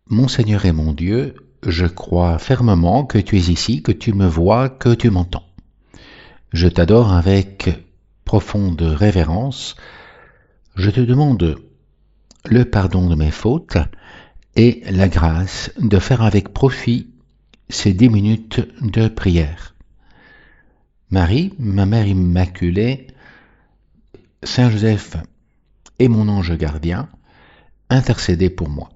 Mon Seigneur et mon Dieu, je crois fermement que tu es ici, que tu me vois, que tu m'entends. Je t'adore avec profonde révérence. Je te demande le pardon de mes fautes et la grâce de faire avec profit ces 10 minutes de prière. Marie, ma mère immaculée, Saint Joseph et mon ange gardien, intercédez pour moi.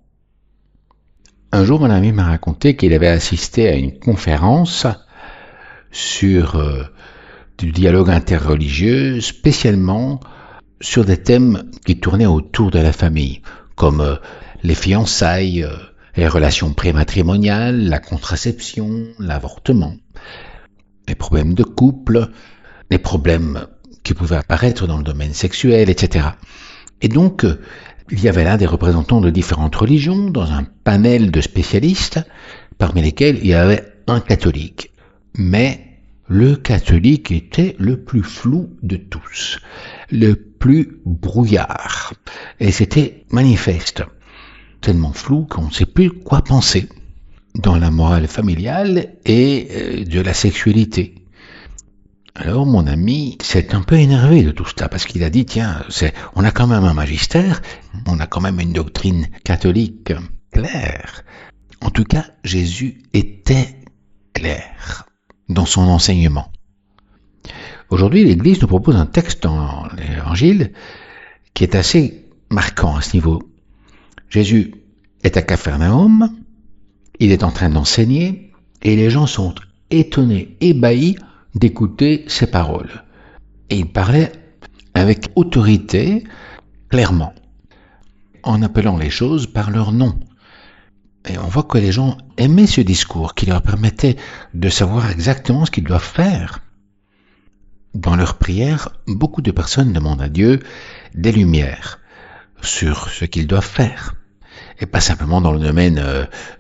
Un jour, mon ami m'a raconté qu'il avait assisté à une conférence sur du dialogue interreligieux, spécialement sur des thèmes qui tournaient autour de la famille, comme les fiançailles, les relations prématrimoniales, la contraception, l'avortement, les problèmes de couple, les problèmes qui pouvaient apparaître dans le domaine sexuel, etc. Et donc, il y avait là des représentants de différentes religions dans un panel de spécialistes, parmi lesquels il y avait un catholique. Mais le catholique était le plus flou de tous, le plus brouillard. Et c'était manifeste, tellement flou qu'on ne sait plus quoi penser dans la morale familiale et de la sexualité. Alors mon ami s'est un peu énervé de tout cela parce qu'il a dit tiens, on a quand même un magistère, on a quand même une doctrine catholique claire. En tout cas, Jésus était clair dans son enseignement. Aujourd'hui, l'Église nous propose un texte dans l'Évangile qui est assez marquant à ce niveau. Jésus est à Capharnaüm, il est en train d'enseigner et les gens sont étonnés, ébahis d'écouter ses paroles. Et il parlait avec autorité, clairement, en appelant les choses par leur nom. Et on voit que les gens aimaient ce discours qui leur permettait de savoir exactement ce qu'ils doivent faire. Dans leur prière, beaucoup de personnes demandent à Dieu des lumières sur ce qu'ils doivent faire. Et pas simplement dans le domaine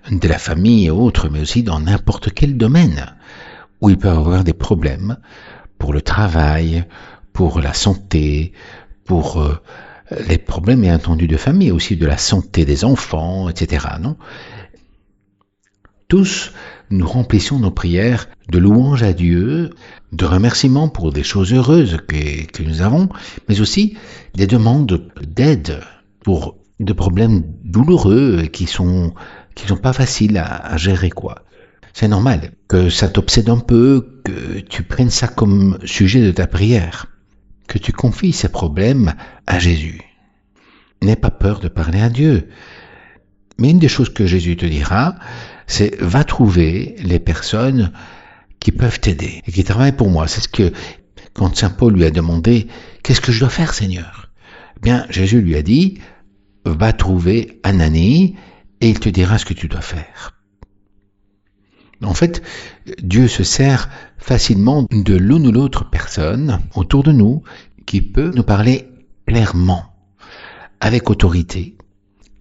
de la famille et autres, mais aussi dans n'importe quel domaine où ils peuvent avoir des problèmes pour le travail, pour la santé, pour les problèmes bien entendu de famille, aussi de la santé des enfants, etc. Non ? Tous, nous remplissons nos prières de louanges à Dieu, de remerciements pour des choses heureuses que nous avons, mais aussi des demandes d'aide pour des problèmes douloureux qui sont pas faciles à gérer, quoi. C'est normal que ça t'obsède un peu, que tu prennes ça comme sujet de ta prière, que tu confies ces problèmes à Jésus. N'aie pas peur de parler à Dieu. Mais une des choses que Jésus te dira, c'est va trouver les personnes qui peuvent t'aider et qui travaillent pour moi. C'est ce que, quand Saint Paul lui a demandé, qu'est-ce que je dois faire, Seigneur? Eh bien, Jésus lui a dit, va trouver Ananie et il te dira ce que tu dois faire. En fait, Dieu se sert facilement de l'une ou l'autre personne autour de nous qui peut nous parler clairement, avec autorité,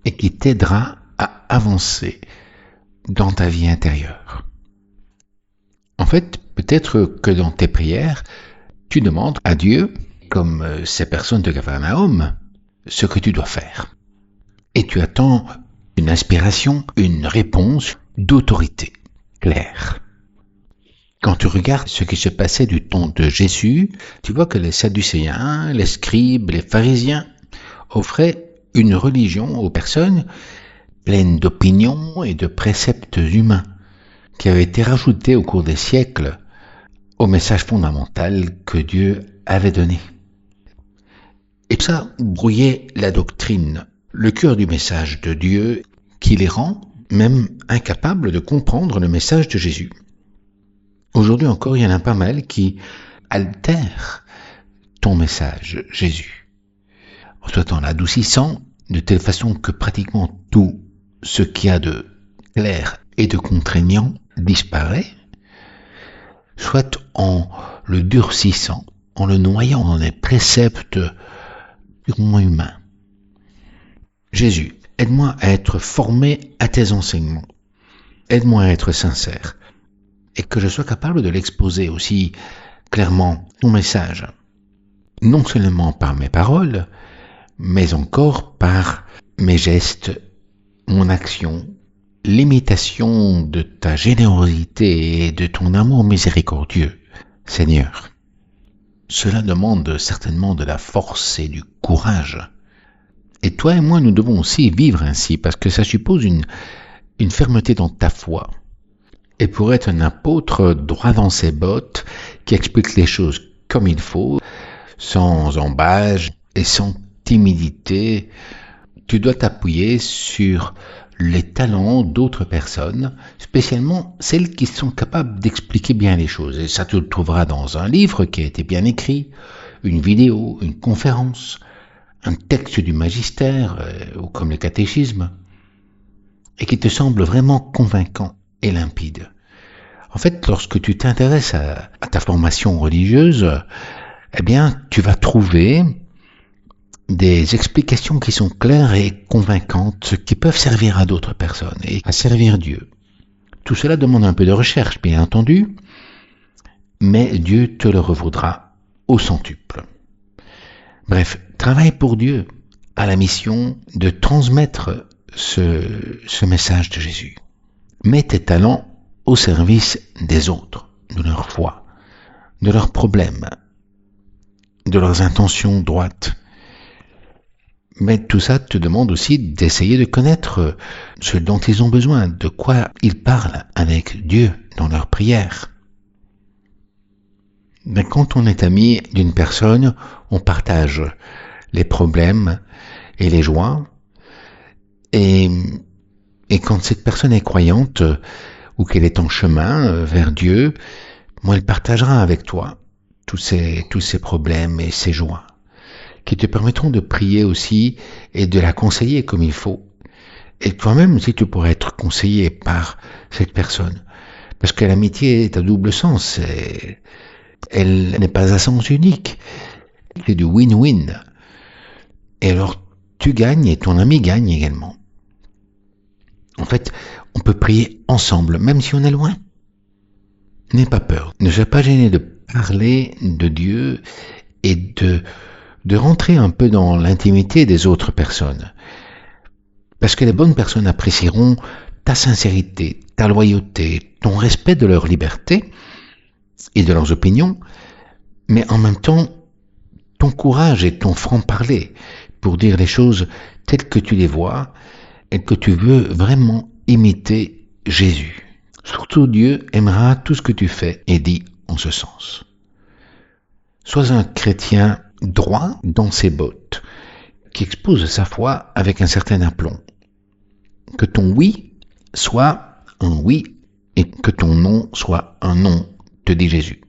et qui t'aidera à avancer dans ta vie intérieure. En fait, peut-être que dans tes prières, tu demandes à Dieu, comme ces personnes de Capharnaüm, ce que tu dois faire. Et tu attends une inspiration, une réponse d'autorité claire. Quand tu regardes ce qui se passait du temps de Jésus, tu vois que les Sadducéens, les scribes, les pharisiens offraient une religion aux personnes pleine d'opinions et de préceptes humains qui avaient été rajoutés au cours des siècles au message fondamental que Dieu avait donné. Et ça brouillait la doctrine, le cœur du message de Dieu qui les rend même incapables de comprendre le message de Jésus. Aujourd'hui encore, il y en a pas mal qui altèrent ton message, Jésus, soit en l'adoucissant de telle façon que pratiquement tout ce qu'il y a de clair et de contraignant disparaît, soit en le durcissant, en le noyant dans des préceptes purement humains. Jésus, aide-moi à être formé à tes enseignements. Aide-moi à être sincère. Et que je sois capable de l'exposer aussi clairement, ton message. Non seulement par mes paroles, mais encore par mes gestes, mon action, l'imitation de ta générosité et de ton amour miséricordieux, Seigneur. Cela demande certainement de la force et du courage. Et toi et moi, nous devons aussi vivre ainsi, parce que ça suppose une fermeté dans ta foi. Et pour être un apôtre droit dans ses bottes, qui explique les choses comme il faut, sans embâche et sans timidité, tu dois t'appuyer sur les talents d'autres personnes, spécialement celles qui sont capables d'expliquer bien les choses. Et ça, tu le trouveras dans un livre qui a été bien écrit, une vidéo, une conférence, un texte du magistère, ou comme le catéchisme, et qui te semble vraiment convaincant et limpide. En fait, lorsque tu t'intéresses à ta formation religieuse, eh bien, tu vas trouver des explications qui sont claires et convaincantes, qui peuvent servir à d'autres personnes et à servir Dieu. Tout cela demande un peu de recherche, bien entendu, mais Dieu te le revaudra au centuple. Bref, travaille pour Dieu à la mission de transmettre ce message de Jésus. Mets tes talents au service des autres, de leur foi, de leurs problèmes, de leurs intentions droites. Mais tout ça te demande aussi d'essayer de connaître ce dont ils ont besoin, de quoi ils parlent avec Dieu dans leur prière. Mais quand on est ami d'une personne, on partage les problèmes et les joies. Et quand cette personne est croyante ou qu'elle est en chemin vers Dieu, elle partagera avec toi tous ces problèmes et ces joies, qui te permettront de prier aussi et de la conseiller comme il faut. Et toi-même aussi, tu pourrais être conseillé par cette personne. Parce que l'amitié est à double sens. Elle n'est pas à sens unique. C'est du win-win. Et alors, tu gagnes et ton ami gagne également. En fait, on peut prier ensemble, même si on est loin. N'aie pas peur. Ne sois pas gêné de parler de Dieu et de rentrer un peu dans l'intimité des autres personnes. Parce que les bonnes personnes apprécieront ta sincérité, ta loyauté, ton respect de leur liberté et de leurs opinions, mais en même temps, ton courage et ton franc-parler pour dire les choses telles que tu les vois et que tu veux vraiment imiter Jésus. Surtout Dieu aimera tout ce que tu fais et dis en ce sens. Sois un chrétien droit dans ses bottes, qui expose sa foi avec un certain aplomb. Que ton oui soit un oui et que ton non soit un non, te dit Jésus.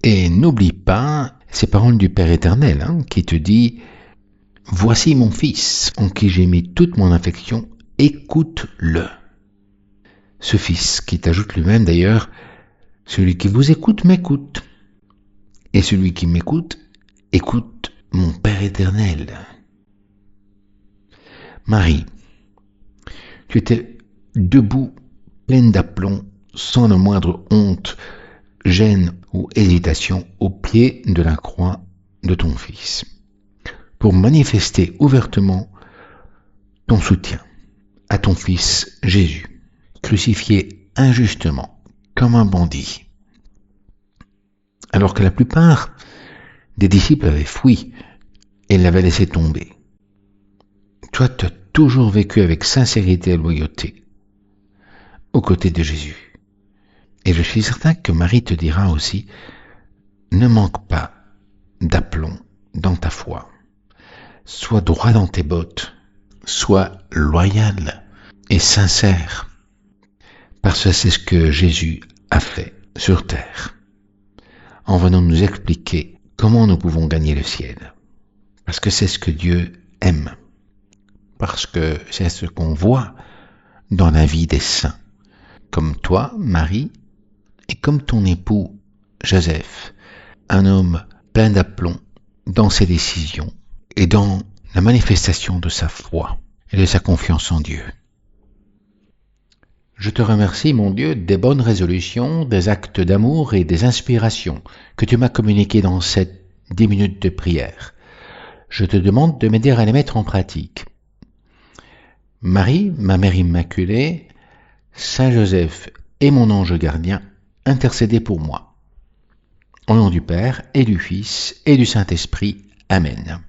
Et n'oublie pas ces paroles du Père éternel qui te dit « Voici mon Fils, en qui j'ai mis toute mon affection, écoute-le. » Ce Fils qui t'ajoute lui-même d'ailleurs « Celui qui vous écoute m'écoute, et celui qui m'écoute écoute mon Père éternel. » Marie, tu étais debout, pleine d'aplomb, sans la moindre honte, gêne ou hésitation au pied de la croix de ton Fils, pour manifester ouvertement ton soutien à ton Fils Jésus, crucifié injustement comme un bandit. Alors que la plupart des disciples avaient fui et l'avaient laissé tomber. Toi, tu as toujours vécu avec sincérité et loyauté aux côtés de Jésus. Et je suis certain que Marie te dira aussi, ne manque pas d'aplomb dans ta foi. Sois droit dans tes bottes, sois loyal et sincère, parce que c'est ce que Jésus a fait sur terre, en venant nous expliquer comment nous pouvons gagner le ciel. Parce que c'est ce que Dieu aime, parce que c'est ce qu'on voit dans la vie des saints, comme toi, Marie, et comme ton époux, Joseph, un homme plein d'aplomb dans ses décisions et dans la manifestation de sa foi et de sa confiance en Dieu. Je te remercie, mon Dieu, des bonnes résolutions, des actes d'amour et des inspirations que tu m'as communiquées dans ces 10 minutes de prière. Je te demande de m'aider à les mettre en pratique. Marie, ma mère immaculée, Saint Joseph et mon ange gardien, intercédez pour moi. Au nom du Père et du Fils et du Saint-Esprit. Amen.